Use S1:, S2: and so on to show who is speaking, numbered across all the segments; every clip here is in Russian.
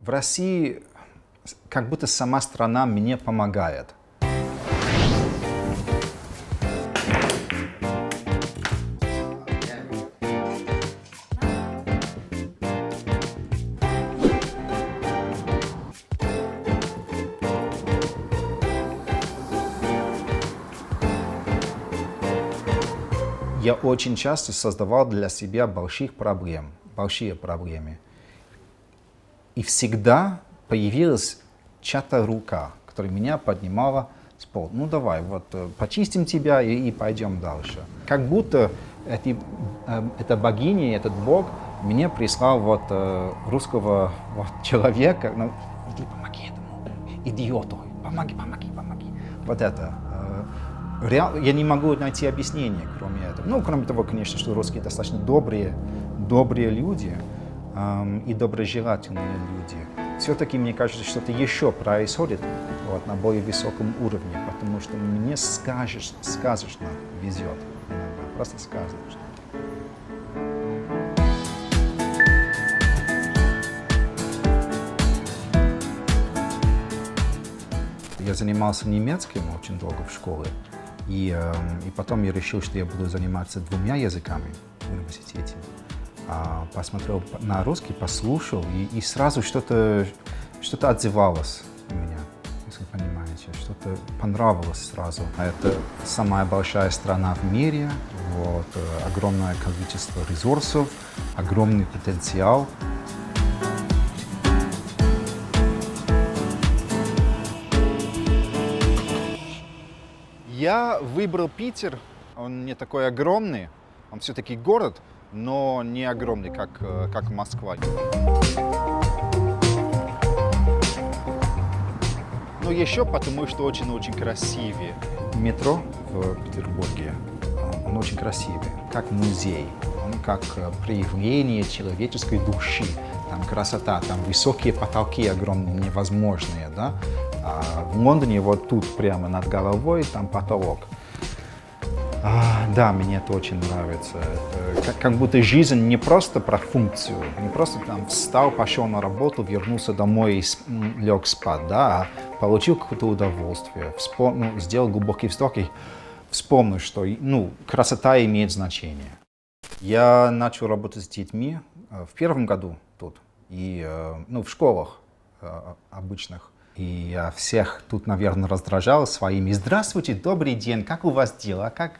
S1: В России как будто сама страна мне помогает. Я очень часто создавал для себя большие проблемы. И всегда появилась чья-то рука, которая меня поднимала с пола. Ну давай, вот почистим тебя и пойдем дальше. Как будто эта богиня, этот бог мне прислал вот русского вот человека. Ну, иди помоги этому идиоту, помоги. Вот это. Я не могу найти объяснение, кроме этого. Ну, кроме того, конечно, что русские достаточно добрые люди и доброжелательные люди. Все-таки, мне кажется, что-то еще происходит вот, на более высоком уровне, потому что мне сказочно везет иногда, просто сказочно. Я занимался немецким очень долго в школе. И потом я решил, что я буду заниматься двумя языками в университете. Посмотрел на русский, послушал, и сразу что-то отзывалось у меня, если вы понимаете, что-то понравилось сразу. Это самая большая страна в мире, вот, огромное количество ресурсов, огромный потенциал. Я выбрал Питер, он не такой огромный, он все-таки город, но не огромный, как Москва. Но еще потому, что очень красивее. Метро в Петербурге, он очень красивый, как музей, он как проявление человеческой души. Там красота, там высокие потолки огромные, невозможные, да? А в Лондоне вот тут прямо над головой там потолок. Да, мне это очень нравится. Это как будто жизнь не просто про функцию, не просто там встал, пошел на работу, вернулся домой и лег спать, да, а получил какое-то удовольствие, сделал глубокий вздох и вспомнил, что красота имеет значение. Я начал работать с детьми в первом году тут, и в школах обычных. И я всех тут, наверное, раздражал своими «Здравствуйте, добрый день, как у вас дела, как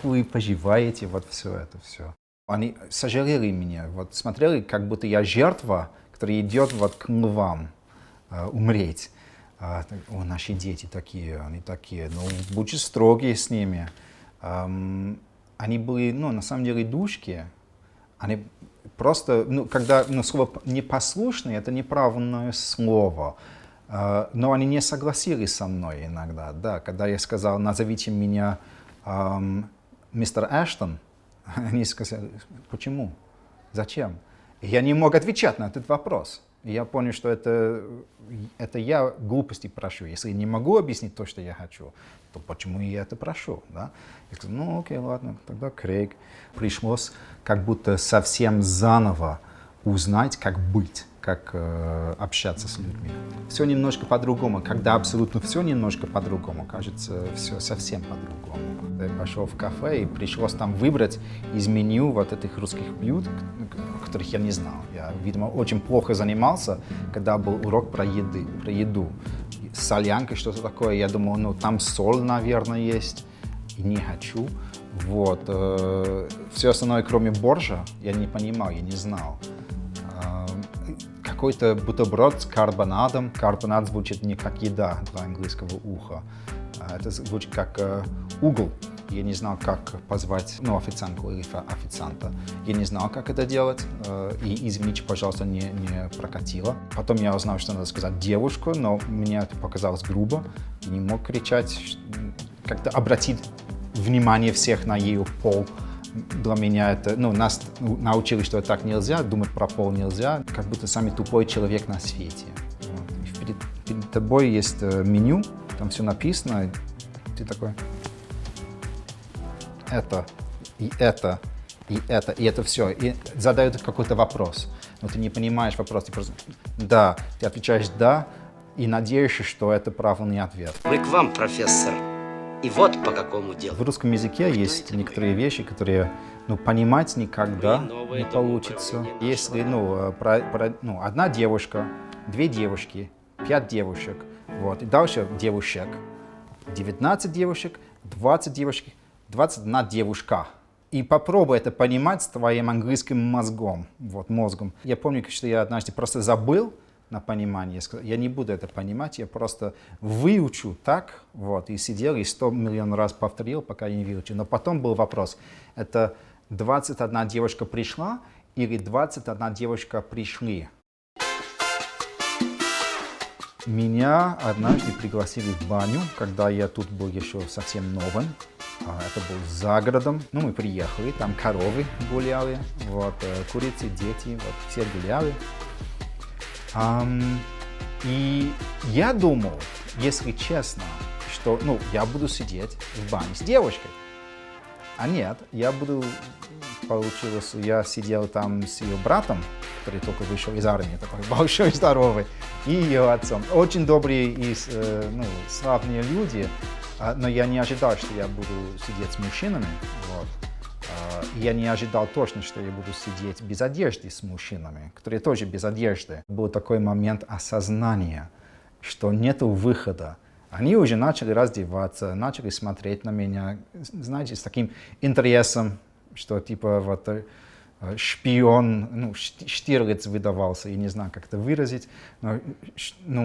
S1: вы поживаете?» Вот все. Они сожалели меня, вот смотрели, как будто я жертва, которая идет вот к львам умереть. Наши дети такие, они такие, будьте строги с ними. Они были, на самом деле, душки. Они просто, когда слово «непослушный» — это неправильное слово. Но они не согласились со мной иногда, да. Когда я сказал, назовите меня мистер Эштон, они сказали, почему, зачем? И я не мог отвечать на этот вопрос. И я понял, что это я глупости прошу. Если я не могу объяснить то, что я хочу, то почему я это прошу, да? Я сказал, окей, ладно, тогда Крейг. Пришлось как будто совсем заново узнать, как быть, как общаться с людьми. Все немножко по-другому. Когда абсолютно все немножко по-другому, кажется, все совсем по-другому. Я пошел в кафе и пришлось там выбрать из меню вот этих русских блюд, которых я не знал. Я, видимо, очень плохо занимался, когда был урок про еду. Солянка, что-то такое. Я думал, там соль, наверное, есть. И не хочу. Вот. Все остальное, кроме борща, я не понимал, я не знал. Какой-то бутерброд с карбонадом. Карбонад звучит не как еда для английского уха. Это звучит как угол. Я не знал, как позвать официантку или официанта. Я не знал, как это делать. И, извините, пожалуйста, не прокатило. Потом я узнал, что надо сказать девушку, но мне это показалось грубо. Я не мог кричать, как-то обратить внимание всех на ее пол. Для меня это, нас научили, что так нельзя, думать про пол нельзя, как будто самый тупой человек на свете. Вот. Перед тобой есть меню, там все написано, и ты такой, это, и это, и это все, и задают какой-то вопрос. но ты не понимаешь вопрос, ты просто «да», ты отвечаешь «да», и надеешься, что это правильный ответ.
S2: Мы к вам, профессор. И вот по какому делу.
S1: В русском языке есть некоторые вещи, которые понимать никогда не получится. Если одна девушка, две девушки, 5 девушек, вот, и дальше девушек, 19 девушек, 20 девушек, 21 девушка. И попробуй это понимать с твоим английским мозгом. Я помню, что я однажды просто забыл на понимание. Я не буду это понимать, я просто выучу так, и сидел и 100 миллионов раз повторил, пока не выучу. Но потом был вопрос, это 21 девушка пришла или 21 девушка пришли? Меня однажды пригласили в баню, когда я тут был еще совсем новым. Это был за городом. Мы приехали, там коровы гуляли, курицы, дети, все гуляли. И я думал, если честно, что я буду сидеть в бане с девушкой. А нет, я сидел там с ее братом, который только вышел из армии, такой большой, здоровый, и ее отцом. Очень добрые и славные люди, но я не ожидал, что я буду сидеть с мужчинами. Я не ожидал точно, что я буду сидеть без одежды с мужчинами, которые тоже без одежды. Был такой момент осознания, что нет выхода. Они уже начали раздеваться, начали смотреть на меня, знаете, с таким интересом, что типа шпион, Штирлиц выдавался, я не знаю, как это выразить, но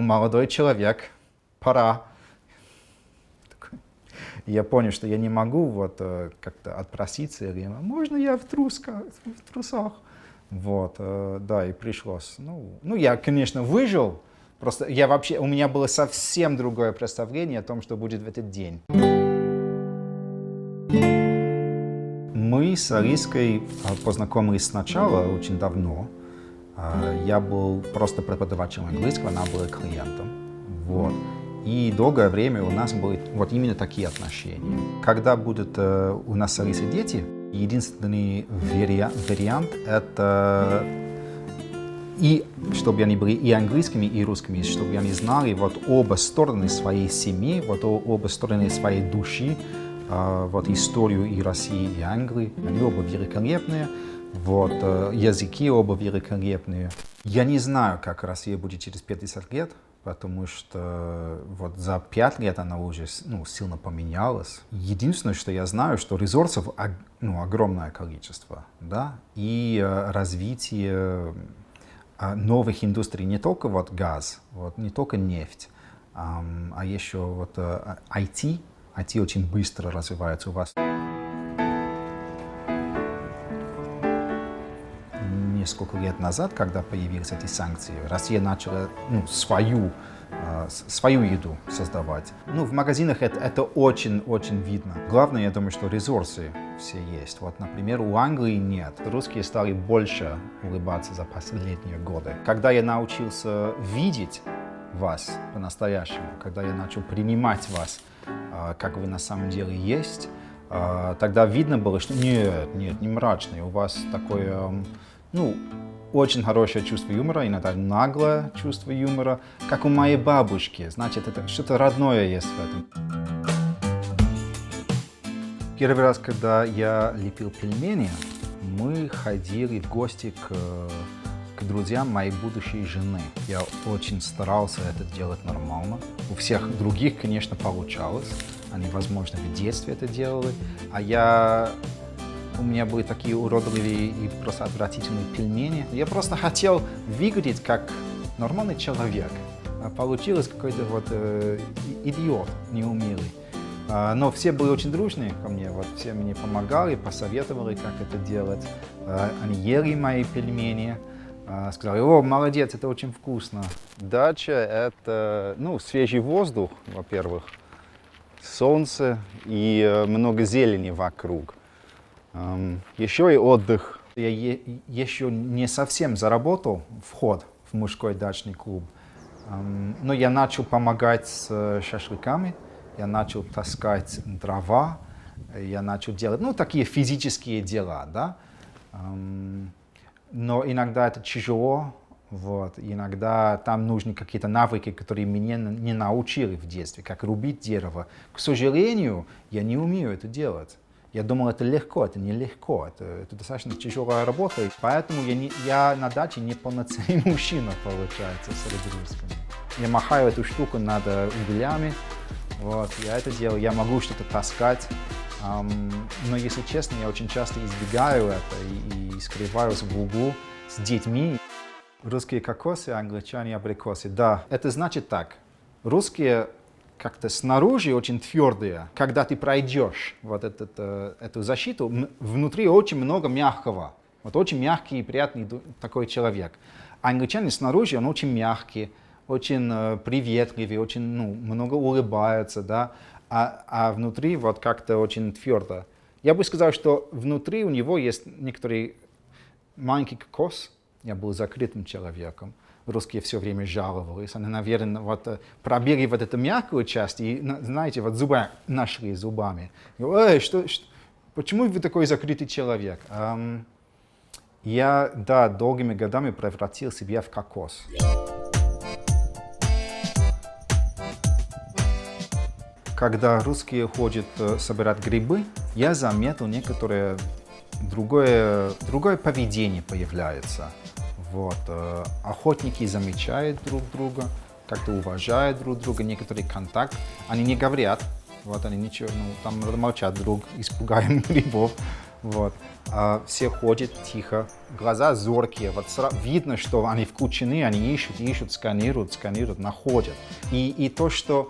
S1: молодой человек, пора. Я понял, что я не могу как-то отпроситься, или можно я в трусах? И пришлось. Я, конечно, выжил, просто у меня было совсем другое представление о том, что будет в этот день. Мы с Алиской познакомились сначала, очень давно. Я был просто преподавателем английского, она была клиентом. И долгое время у нас были именно такие отношения. Когда будут у нас с Алисой дети, единственный вариант это чтобы они были и английскими, и русскими, чтобы они знали оба стороны своей семьи, оба стороны своей души, историю и России, и Англии. Они оба великолепные, языки оба великолепные. Я не знаю, как Россия будет через 50 лет, потому что за 5 лет она уже сильно поменялась. Единственное, что я знаю, что ресурсов огромное количество, да, и развитие новых индустрий, не только газ, не только нефть, а еще IT. IT очень быстро развивается у вас. Несколько лет назад, когда появились эти санкции, Россия начала свою еду создавать. В магазинах это очень-очень видно. Главное, я думаю, что ресурсы все есть. Например, у Англии нет. Русские стали больше улыбаться за последние годы. Когда я научился видеть вас по-настоящему, когда я начал принимать вас, как вы на самом деле есть, тогда видно было, что нет, не мрачный, у вас такое... очень хорошее чувство юмора, иногда наглое чувство юмора, как у моей бабушки. Значит, это что-то родное есть в этом. Первый раз, когда я лепил пельмени, мы ходили в гости к друзьям моей будущей жены. Я очень старался это делать нормально. У всех других, конечно, получалось. Они, возможно, в детстве это делали. У меня были такие уродливые и просто отвратительные пельмени. Я просто хотел выглядеть как нормальный человек. А получилось какой-то идиот неумелый. Но все были очень дружные ко мне. Все мне помогали, посоветовали, как это делать. Они ели мои пельмени. Сказали: о, молодец, это очень вкусно. Дача — это свежий воздух, во-первых, солнце и много зелени вокруг. Еще и отдых. Я еще не совсем заработал вход в мужской дачный клуб, но я начал помогать с шашлыками, я начал таскать дрова, я начал делать такие физические дела, да. но иногда это тяжело, вот, иногда там нужны какие-то навыки, которые меня не научили в детстве, как рубить дерево. К сожалению, я не умею это делать. Я думал, это легко, это нелегко, это достаточно тяжелая работа, поэтому я на даче не полноценный мужчина, получается, среди русских. Я махаю эту штуку над углями, вот, я это делаю, я могу что-то таскать, но, если честно, я очень часто избегаю это и скрываюсь в углу с детьми. Русские кокосы, англичане абрикосы. Да, это значит так. Русские как-то снаружи очень твердые. Когда ты пройдешь вот эту защиту, внутри очень много мягкого. Вот очень мягкий и приятный такой человек. А англичане снаружи, он очень мягкий, очень приветливый, очень много улыбается, да. А внутри вот как-то очень твердо. Я бы сказал, что внутри у него есть некоторый маленький кокос. Я был закрытым человеком. Русские все время жаловались. Они, наверное, вот пробили вот эту мягкую часть и, знаете, вот зубы нашли зубами. Почему вы такой закрытый человек? Я, да, долгими годами превратил себя в кокос. Когда русские ходят собирать грибы, я заметил некоторое другое поведение появляется. Вот. Охотники замечают друг друга, как-то уважают друг друга, некоторый контакт. Они не говорят, вот они ничего, там молчат друг, испугаем грибов. Вот. Все ходят тихо, глаза зоркие, вот видно, что они включены, они ищут, сканируют, находят. И то, что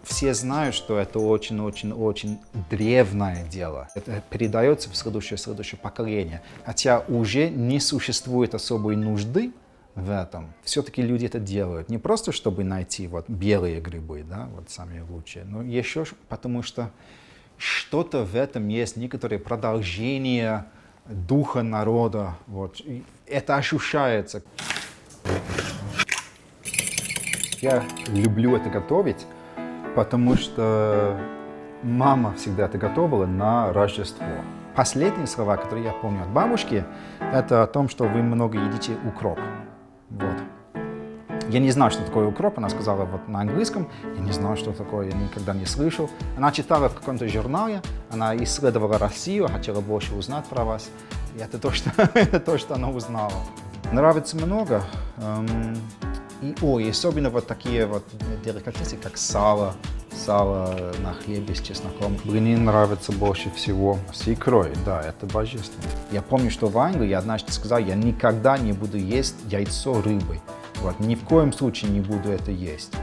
S1: все знают, что это очень-очень-очень древнее дело. Это передается в следующее поколение. Хотя уже не существует особой нужды в этом. Все-таки люди это делают. Не просто, чтобы найти вот белые грибы, да, вот самые лучшие, но еще потому, что что-то в этом есть, некоторое продолжение духа народа. Вот. И это ощущается. Я люблю это готовить, потому что мама всегда это готовила на Рождество. Последние слова, которые я помню от бабушки, это о том, что вы много едите укроп. Вот. Я не знал, что такое укроп, она сказала вот на английском, я не знал, что такое, я никогда не слышал. Она читала в каком-то журнале, она исследовала Россию, хотела больше узнать про вас. И это то, что она узнала. Нравится много. И особенно вот такие вот деликатесы, как сало на хлебе с чесноком. Блины нравятся больше всего с икрой, да, это божественно. Я помню, что в Англии я однажды сказал, я никогда не буду есть яйцо рыбой. Вот, ни в коем случае не буду это есть.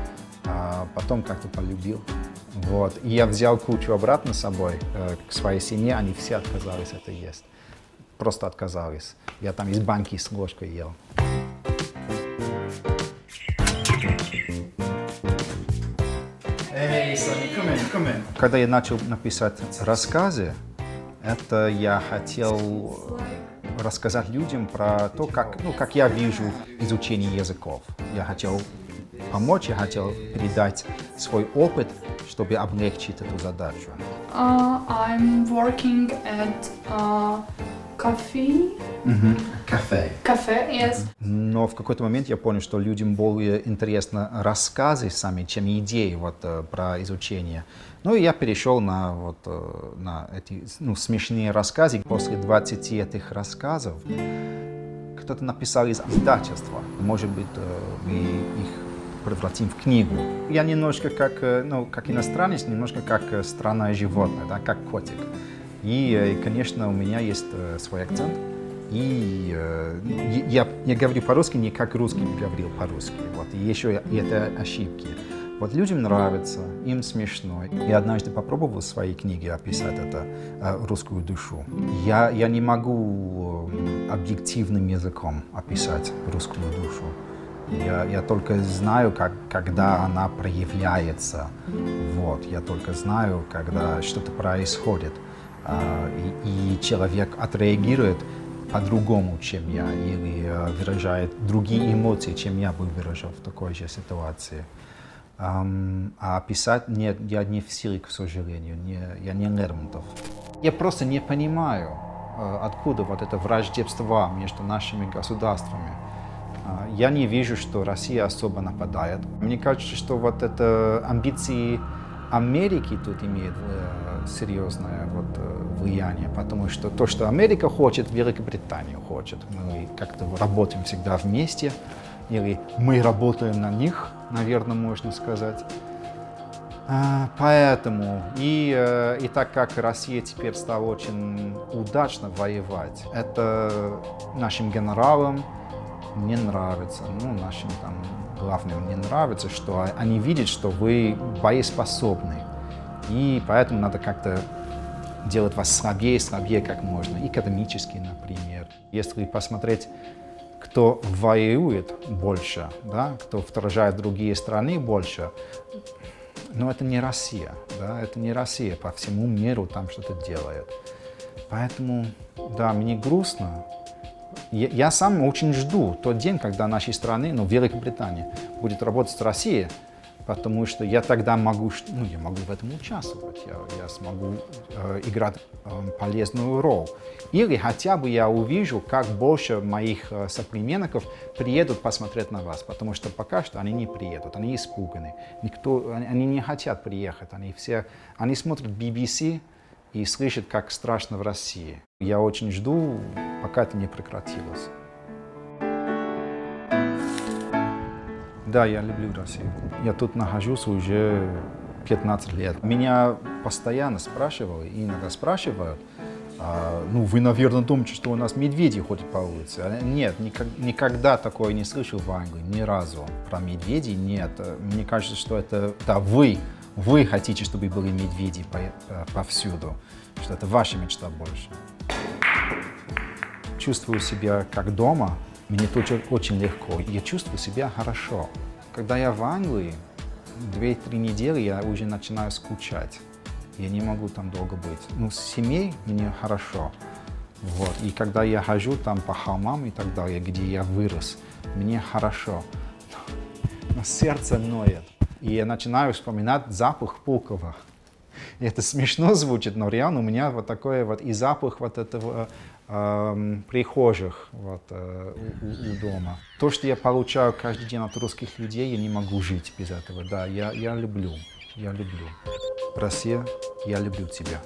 S1: А потом как-то полюбил. Вот. И я взял кучу обратно с собой к своей семье, они все отказались это есть. Просто отказались. Я там из банки с ложкой ел. Hey, Sonny, come in. Когда я начал написать рассказы, это я хотел рассказать людям про то, как я вижу изучение языков. Я хотел помочь, я хотел передать свой опыт, чтобы облегчить эту задачу.
S3: I'm working at cafe. Cafe, yes.
S1: Но в какой-то момент я понял, что людям более интересны рассказы сами, чем идеи про изучение. Ну и я перешел на эти смешные рассказы. После 20 этих рассказов кто-то написал из издательства. Может быть, мы их превратим в книгу. Я немножко как иностранец, немножко как странное животное, да, как котик. И, конечно, у меня есть свой акцент. И я говорю по-русски не как русский говорил по-русски. Вот. И еще и это ошибки. Вот людям нравится, им смешно. Я однажды попробовал в своей книге описать русскую душу. Я не могу объективным языком описать русскую душу. Я только знаю, когда она проявляется. Вот. Я только знаю, когда что-то происходит. И человек отреагирует по-другому, чем я, или выражает другие эмоции, чем я бы выражал в такой же ситуации. А писать я не в силе, к сожалению, я не Лермонтов. Я просто не понимаю, откуда вот это враждебство между нашими государствами. Я не вижу, что Россия особо нападает. Мне кажется, что вот это амбиции Америки тут имеют серьезное влияние, потому что то, что Америка хочет, Великобритания хочет. Мы как-то работаем всегда вместе, или мы работаем на них, наверное, можно сказать. Поэтому, и так как Россия теперь стала очень удачно воевать, это нашим генералам не нравится, нашим там главным не нравится, что они видят, что вы боеспособны, и поэтому надо как-то делать вас слабее, как можно, экономически, например. Если посмотреть, кто воюет больше, да, кто вторжает другие страны больше, но это не Россия, да, это не Россия, по всему миру там что-то делает. Поэтому, да, мне грустно. Я сам очень жду тот день, когда нашей страны, Великобритания, будет работать с Россией, потому что я тогда могу, я могу в этом участвовать, я смогу играть полезную роль. Или хотя бы я увижу, как больше моих соплеменников приедут посмотреть на вас, потому что пока что они не приедут, они испуганы, они не хотят приехать, они смотрят BBC и слышат, как страшно в России. Я очень жду, пока это не прекратилось. Да, я люблю Россию. Я тут нахожусь уже 15 лет. Меня постоянно спрашивали, и иногда спрашивают, вы, наверное, думаете, что у нас медведи ходят по улице. Нет, никогда такое не слышал в Англии, ни разу. Про медведей нет. Мне кажется, что это, да, вы хотите, чтобы были медведи повсюду, что это ваша мечта больше. Чувствую себя как дома. Мне тут очень легко. Я чувствую себя хорошо. Когда я в Англии, 2-3 недели я уже начинаю скучать. Я не могу там долго быть. С семьей мне хорошо. И когда я хожу там по холмам и так далее, где я вырос, мне хорошо. Но сердце ноет. И я начинаю вспоминать запах Пулково. И это смешно звучит, но реально у меня такой и запах этого прихожих у дома. То, что я получаю каждый день от русских людей, я не могу жить без этого. Да, я люблю. Россия, я люблю тебя.